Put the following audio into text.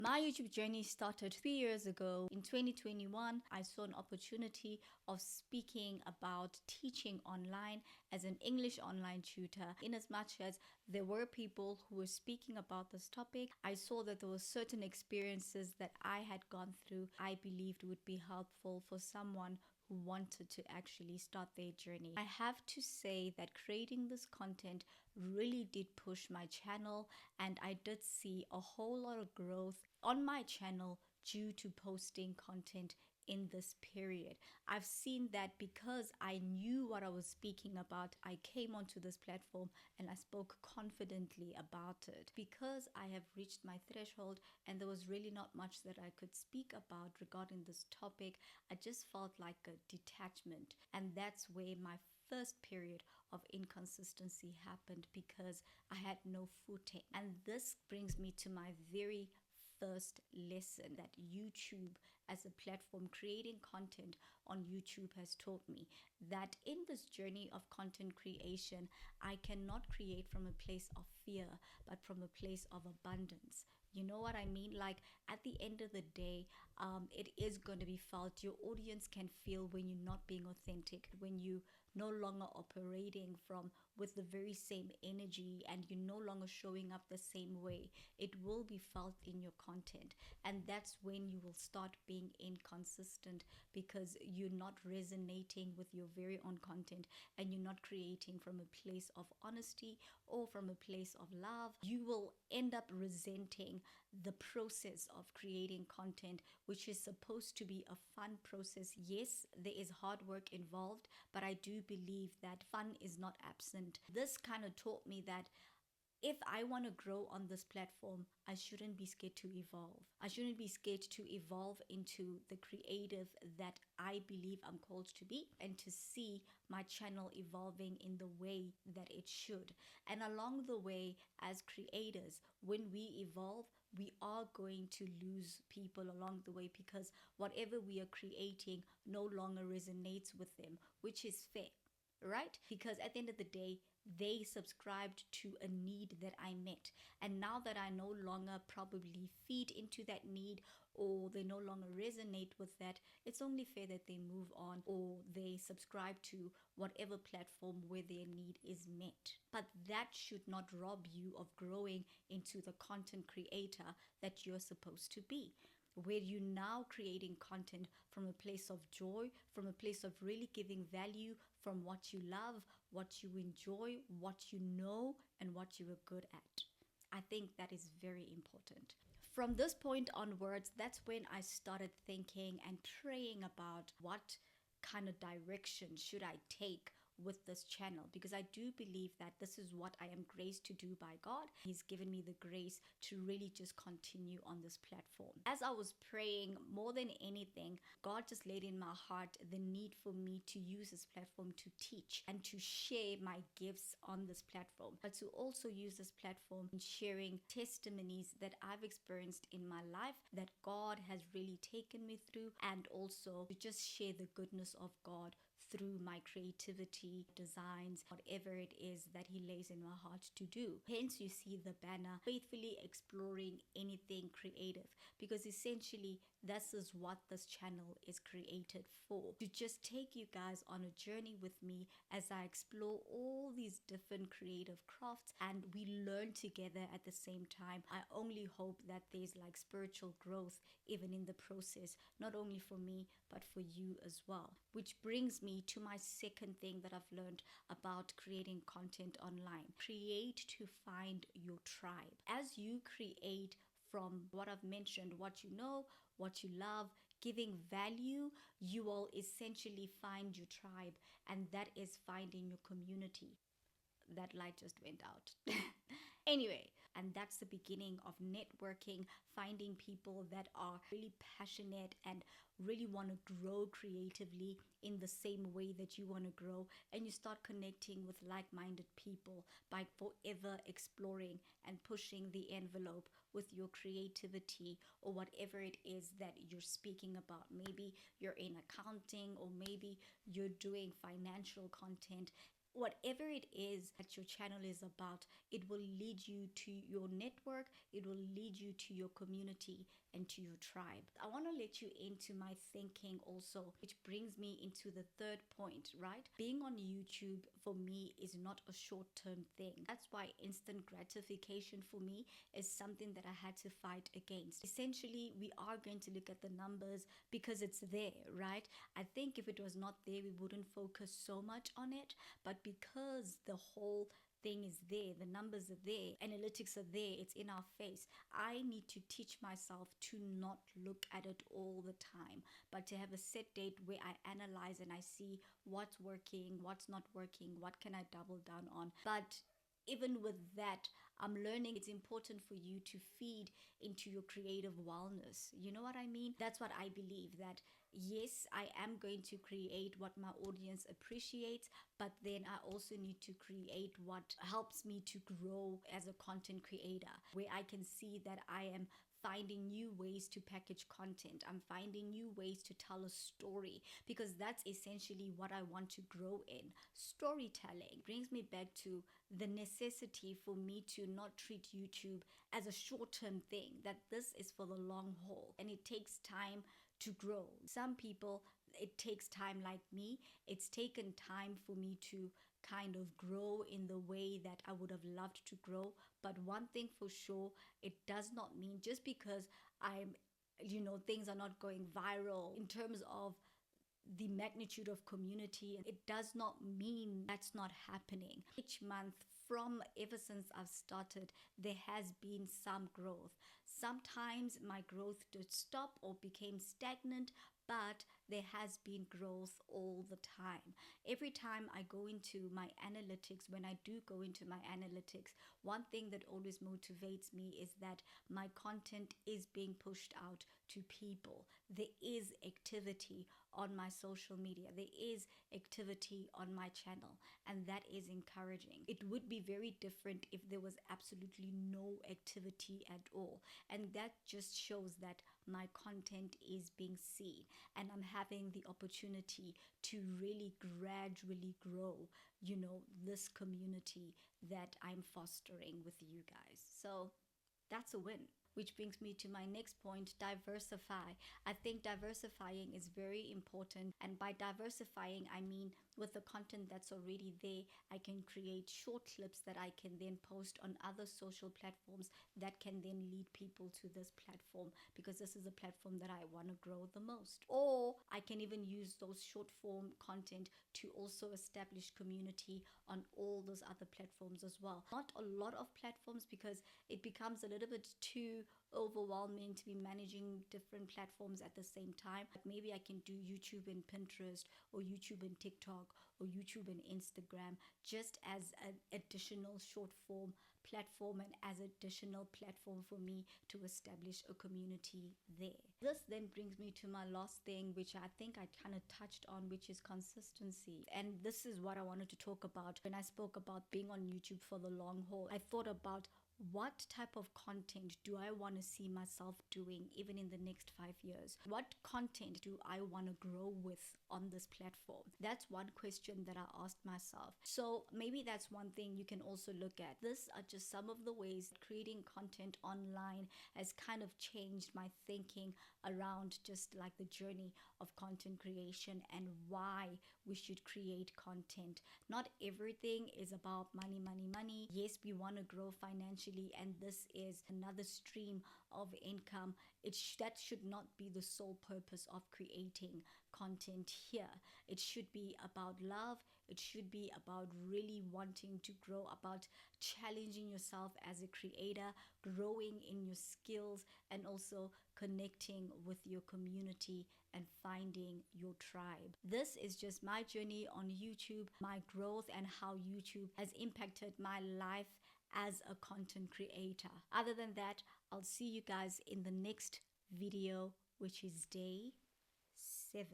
My YouTube journey started 3 years ago. In 2021, I saw an opportunity of speaking about teaching online as an English online tutor. In as much as there were people who were speaking about this topic, I saw that there were certain experiences that I had gone through I believed would be helpful for someone who wanted to actually start their journey. I have to say that creating this content really did push my channel, and I did see a whole lot of growth on my channel due to posting content in this period. I've seen that because I knew what I was speaking about, I came onto this platform and I spoke confidently about it. Because I have reached my threshold and there was really not much that I could speak about regarding this topic, I just felt like a detachment. And that's where my first period of inconsistency happened, because I had no footing. And this brings me to my very first lesson that YouTube as a platform, creating content on YouTube, has taught me, that in this journey of content creation, I cannot create from a place of fear, but from a place of abundance. You know what I mean? Like, at the end of the day, it is going to be felt. Your audience can feel when you're not being authentic, when you no longer operating from with the very same energy, and you're no longer showing up the same way. It will be felt in your content, and that's when you will start being inconsistent, because you're not resonating with your very own content, and you're not creating from a place of honesty or from a place of love. You will end up resenting the process of creating content, which is supposed to be a fun process. Yes, there is hard work involved, but I do believe that fun is not absent. This kind of taught me that if I want to grow on this platform, I shouldn't be scared to evolve. I shouldn't be scared to evolve into the creative that I believe I'm called to be, and to see my channel evolving in the way that it should. And along the way, as creators, when we evolve, we are going to lose people along the way, because whatever we are creating no longer resonates with them, which is fair, right? Because at the end of the day, they subscribed to a need that I met. And now that I no longer probably feed into that need, or they no longer resonate with that, it's only fair that they move on, or they subscribe to whatever platform where their need is met. But that should not rob you of growing into the content creator that you're supposed to be, where you're now creating content from a place of joy, from a place of really giving value from what you love, what you enjoy, what you know, and what you are good at. I think that is very important. From this point onwards, that's when I started thinking and praying about what kind of direction should I take with this channel, because I do believe that this is what I am graced to do by God. He's given me the grace to really just continue on this platform. As I was praying, more than anything, God just laid in my heart the need for me to use this platform to teach and to share my gifts on this platform, but to also use this platform in sharing testimonies that I've experienced in my life, that God has really taken me through, and also to just share the goodness of God through my creativity, designs, whatever it is that He lays in my heart to do. Hence, you see the banner, faithfully exploring anything creative, because essentially this is what this channel is created for, to just take you guys on a journey with me as I explore all these different creative crafts, and we learn together at the same time. I only hope that there's like spiritual growth even in the process, not only for me but for you as well. Which brings me to my second thing that I've learned about creating content online. Create to find your tribe. As you create from what I've mentioned, what you know, what you love, giving value, you will essentially find your tribe, and that is finding your community. That light just went out. Anyway, and that's the beginning of networking, finding people that are really passionate and really want to grow creatively in the same way that you want to grow, and you start connecting with like-minded people by forever exploring and pushing the envelope with your creativity or whatever it is that you're speaking about. Maybe you're in accounting, or maybe you're doing financial content. whatever it is that your channel is about, it will lead you to your network, it will lead you to your community and to your tribe. I want to let you into my thinking also, which brings me into the third point, right? Being on YouTube for me is not a short-term thing. That's why instant gratification for me is something that I had to fight against. Essentially, we are going to look at the numbers because it's there, right? I think if it was not there, we wouldn't focus so much on it. But because the whole thing is there, the numbers are there, analytics are there, it's in our face, I need to teach myself to not look at it all the time, but to have a set date where I analyze and I see what's working, what's not working, what can I double down on. But even with that, I'm learning it's important for you to feed into your creative wellness. You know what I mean? That's what I believe, that yes, I am going to create what my audience appreciates, but then I also need to create what helps me to grow as a content creator, where I can see that I am finding new ways to package content. I'm finding new ways to tell a story, because that's essentially what I want to grow in. Storytelling brings me back to the necessity for me to not treat YouTube as a short-term thing, that this is for the long haul and it takes time to grow. Some people, it takes time, like me. It's taken time for me to kind of grow in the way that I would have loved to grow. But one thing for sure, it does not mean just because things are not going viral in terms of the magnitude of community, it does not mean that's not happening. Each month, from ever since I've started, there has been some growth. Sometimes my growth did stop or became stagnant, but there has been growth all the time. Every time I go into my analytics, when I do go into my analytics, one thing that always motivates me is that my content is being pushed out to people. There is activity on my social media. There is activity on my channel, and that is encouraging. It would be very different if there was absolutely no activity at all, and that just shows that my content is being seen and I'm having the opportunity to really gradually grow, this community that I'm fostering with you guys. So that's a win. Which brings me to my next point, diversify. I think diversifying is very important. And by diversifying, I mean with the content that's already there, I can create short clips that I can then post on other social platforms that can then lead people to this platform, because this is a platform that I want to grow the most. Or I can even use those short form content to also establish community on all those other platforms as well. Not a lot of platforms, because it becomes a little bit too overwhelming to be managing different platforms at the same time. Like maybe I can do YouTube and Pinterest, or YouTube and TikTok, or YouTube and Instagram, just as an additional short form platform and as additional platform for me to establish a community there. This then brings me to my last thing, which I think I kind of touched on, which is consistency. And this is what I wanted to talk about when I spoke about being on YouTube for the long haul. I thought about what type of content do I want to see myself doing even in the next 5 years? What content do I want to grow with on this platform? That's one question that I asked myself. So maybe that's one thing you can also look at. These are just some of the ways creating content online has kind of changed my thinking around just like the journey of content creation and why we should create content. Not everything is about money, money, money. Yes, we want to grow financially, and this is another stream of income. That should not be the sole purpose of creating content here. It should be about love. It should be about really wanting to grow, about challenging yourself as a creator, growing in your skills, and also connecting with your community and finding your tribe. This is just my journey on YouTube, my growth, and how YouTube has impacted my life as a content creator. Other than that, I'll see you guys in the next video, which is day 7.